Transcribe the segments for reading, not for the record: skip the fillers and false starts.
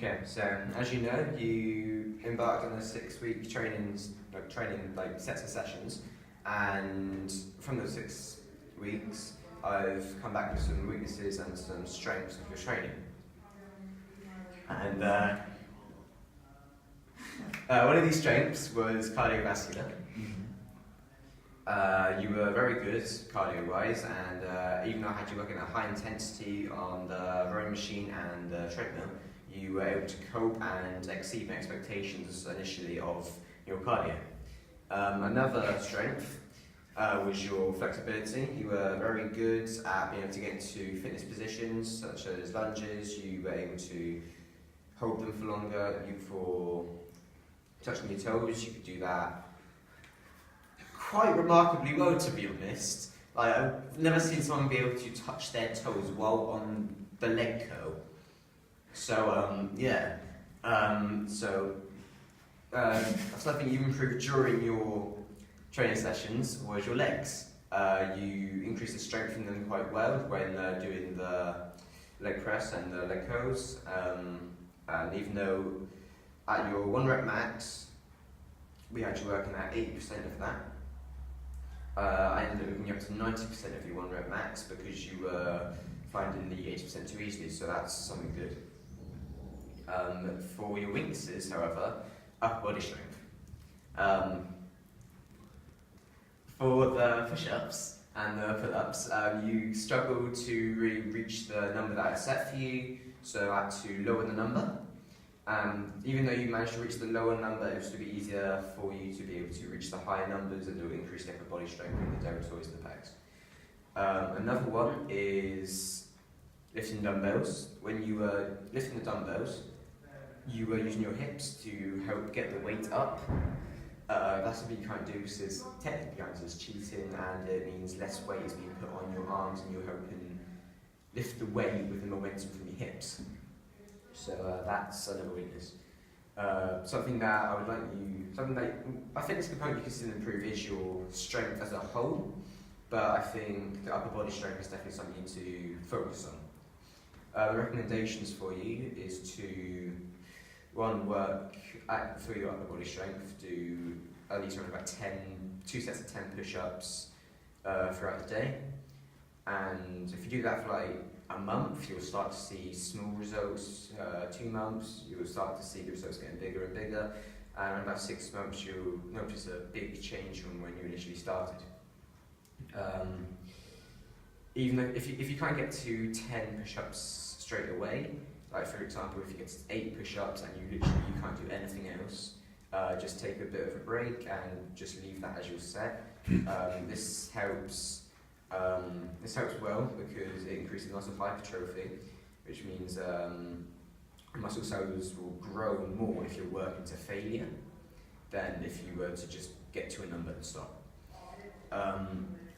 Okay, so as you know, you embarked on a 6-week training sets of sessions, and from those 6 weeks, I've come back with some weaknesses and some strengths of your training. And one of these strengths was cardiovascular. You were very good cardio-wise, and even though I had you working at high intensity on the rowing machine and the treadmill, you were able to cope and exceed my expectations initially of your cardio. Another strength was your flexibility. You were very good at being able to get into fitness positions such as lunges. You were able to hold them for longer. For touching your toes, you could do that quite remarkably well, to be honest. Like, I've never seen someone be able to touch their toes while on the leg curl. So, something you improved during your training sessions was your legs. You increased the strength in them quite well when doing the leg press and the leg curls. And even though at your 1 rep max, we had you working at 80% of that, I ended up moving you up to 90% of your 1 rep max because you were finding the 80% too easily, so that's something good. For your weaknesses, however, upper body strength. For the push-ups and the pull-ups, you struggled to really reach the number that I set for you, so I had to lower the number. Even though you managed to reach the lower number, it was to be easier for you to be able to reach the higher numbers and do increase the upper body strength in the deltoids and the pecs. Another one is lifting dumbbells. When you were lifting the dumbbells, you were using your hips to help get the weight up. That's something you can't do because technically it's cheating, and it means less weight is being put on your arms and you're helping lift the weight with the momentum from your hips. So that's another weakness. Something that I think this component you can still improve is your strength as a whole, but I think the upper body strength is definitely something you need to focus on. The recommendations for you is to work for your upper body strength, do at least around about 2 sets of 10 push-ups throughout the day, and if you do that for like a month, you'll start to see small results. 2 months, you'll start to see the results getting bigger and bigger, and in about 6 months, you'll notice a big change from when you initially started. Even though if you can't get to 10 push-ups straight away, like for example, if you get to 8 push-ups and you can't do anything else, just take a bit of a break and just leave that as your set. This helps well because it increases muscle hypertrophy, which means muscle cells will grow more if you're working to failure than if you were to just get to a number and stop.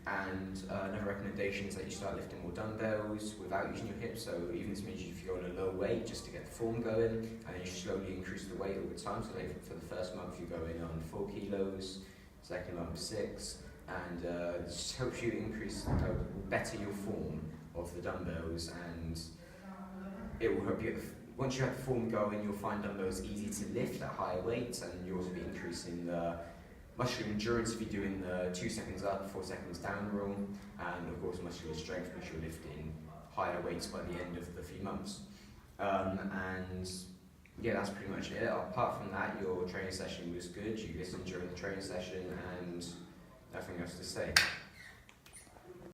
Another recommendation is that you start lifting more dumbbells without using your hips. So even this means if you go on a low weight just to get the form going, and then you slowly increase the weight over time. So like for the first month you go in on 4 kilos, second month 6, and this helps you better your form of the dumbbells, and it will help you. Once you have the form going, you'll find dumbbells easy to lift at higher weights, and you'll also be increasing the muscular endurance if you're doing the 2 seconds up, 4 seconds down rule, and of course muscular strength because you're lifting higher weights by the end of the few months. That's pretty much it. Apart from that, your training session was good. You listened during the training session, and nothing else to say.